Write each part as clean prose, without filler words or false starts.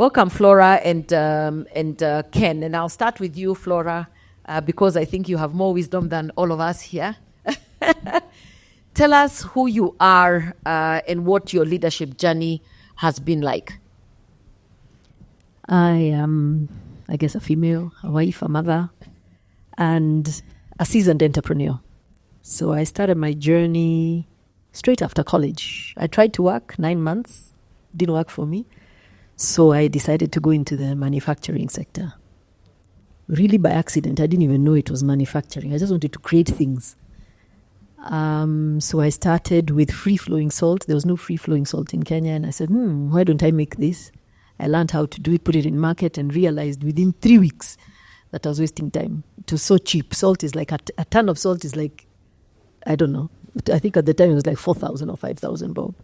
Welcome, Flora and Ken. And I'll start with you, Flora, because I think you have more wisdom than all of us here. Tell us who you are and what your leadership journey has been like. I am, I guess, a female, a wife, a mother, and a seasoned entrepreneur. So I started my journey straight after college. I tried to work 9 months, didn't work for me. So I decided to go into the manufacturing sector. Really by accident. I didn't even know it was manufacturing. I just wanted to create things. So I started with free-flowing salt. There was no free-flowing salt in Kenya. And I said, why don't I make this? I learned how to do it, put it in market, and realized within 3 weeks that I was wasting time. It was so cheap. Salt is like, a ton of salt is like, I don't know. I think at the time it was like 4,000 or 5,000 bob.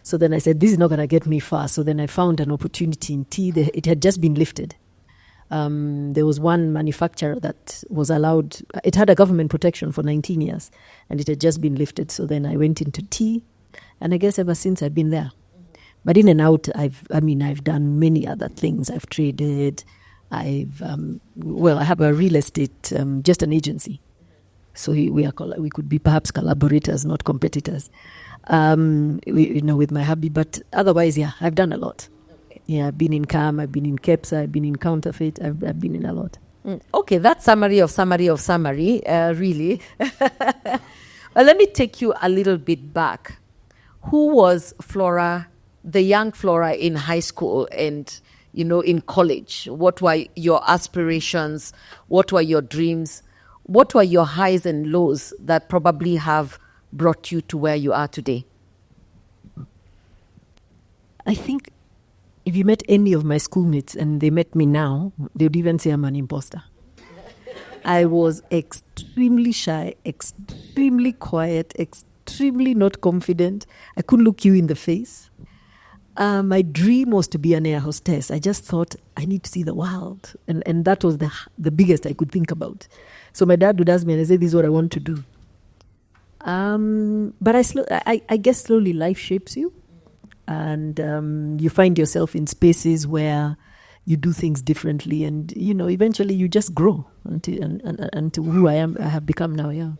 So then I said, this is not going to get me far. So then I found an opportunity in tea. It had just been lifted. There was one manufacturer that was allowed. It had a government protection for 19 years, and it had just been lifted. So then I went into tea, and I guess ever since I've been there. But in and out, I've done many other things. I've traded. I have a real estate, just an agency. So we could be perhaps collaborators, not competitors. With my hubby, but otherwise, I've done a lot. Yeah, I've been in CAM, I've been in KEPSA, I've been in counterfeit, I've been in a lot. Okay, that's summary of summary, really. Well, let me take you a little bit back. Who was Flora, the young Flora in high school and, in college? What were your aspirations? What were your dreams? What were your highs and lows that probably have brought you to where you are today? I think if you met any of my schoolmates and they met me now, they would even say I'm an imposter. I was extremely shy, extremely quiet, extremely not confident. I couldn't look you in the face. My dream was to be an air hostess. I just thought I need to see the world. And that was the biggest I could think about. So my dad would ask me and I say, this is what I want to do. But I guess slowly life shapes you, and you find yourself in spaces where you do things differently, and eventually you just grow until who I have become now. Yeah.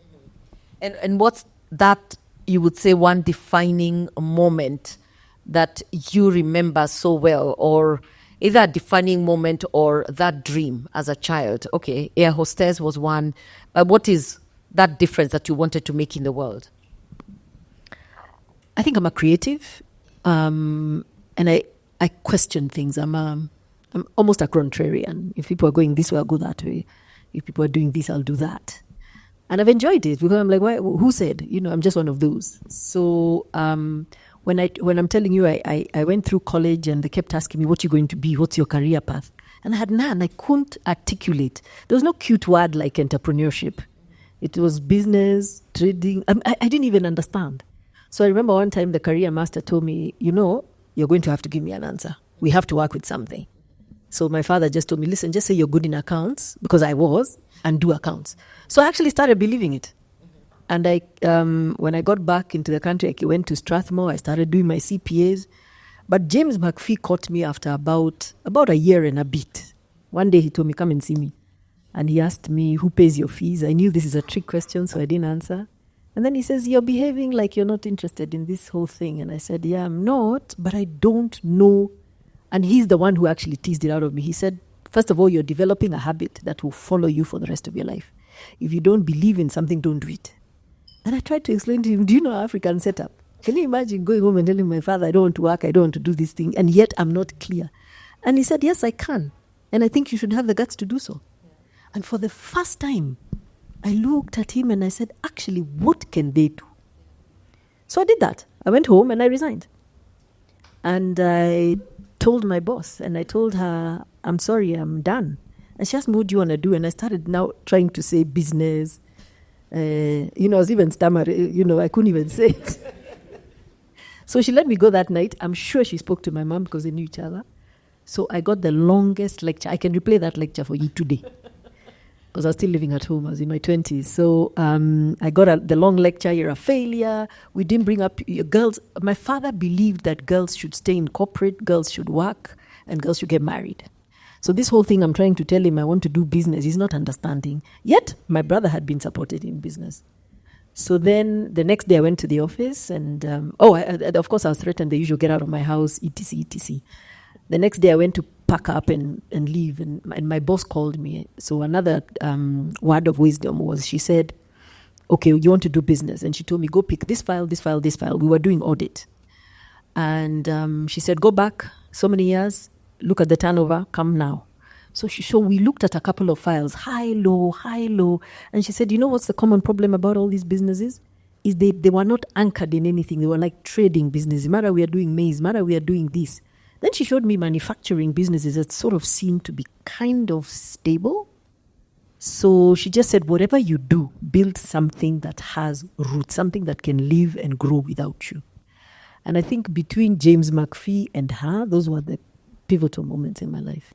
And what's that you would say one defining moment that you remember so well, or either a defining moment or that dream as a child? Okay, air hostess was one. What is that difference that you wanted to make in the world? I think I'm a creative, and I question things. I'm almost a contrarian. If people are going this way, I'll go that way. If people are doing this, I'll do that. And I've enjoyed it because I'm like, why, who said? I'm just one of those. So when I'm telling you, I went through college and they kept asking me, what are you going to be? What's your career path? And I had none. I couldn't articulate. There was no cute word like entrepreneurship. It was business, trading. I didn't even understand. So I remember one time the career master told me, you're going to have to give me an answer. We have to work with something. So my father just told me, listen, just say you're good in accounts, because I was, and do accounts. So I actually started believing it. And when I got back into the country, I went to Strathmore. I started doing my CPAs. But James Mcfie caught me after about a year and a bit. One day he told me, come and see me. And he asked me, who pays your fees? I knew this is a trick question, so I didn't answer. And then he says, you're behaving like you're not interested in this whole thing. And I said, yeah, I'm not, but I don't know. And he's the one who actually teased it out of me. He said, first of all, you're developing a habit that will follow you for the rest of your life. If you don't believe in something, don't do it. And I tried to explain to him, do you know our African setup? Can you imagine going home and telling my father, I don't want to work, I don't want to do this thing, and yet I'm not clear? And he said, yes, I can. And I think you should have the guts to do so. And for the first time, I looked at him and I said, actually, what can they do? So I did that. I went home and I resigned. And I told my boss and I told her, I'm sorry, I'm done. And she asked me, what do you want to do? And I started now trying to say business. I was even stammering, I couldn't even say it. So she let me go that night. I'm sure she spoke to my mom because they knew each other. So I got the longest lecture. I can replay that lecture for you today. Because I was still living at home. I was in my 20s. So I got the long lecture, you're a failure. We didn't bring up your girls. My father believed that girls should stay in corporate, girls should work. and girls should get married. So this whole thing I'm trying to tell him I want to do business, he's not understanding. Yet my brother had been supported in business. So then the next day I went to the office and, of course I was threatened, the usual get out of my house, etc., etc. The next day I went to pack up and leave and my boss called me. So another word of wisdom was, she said, okay, you want to do business? And she told me, go pick this file, this file, this file. We were doing audit. And she said, go back so many years, look at the turnover, come now. So we looked at a couple of files, high, low. And she said, you know what's the common problem about all these businesses? Is they were not anchored in anything. They were like trading businesses. Matter we are doing maize, matter we are doing this. Then she showed me manufacturing businesses that sort of seemed to be kind of stable. So she just said, whatever you do, build something that has roots, something that can live and grow without you. And I think between James Mcfie and her, those were the pivotal moments in my life.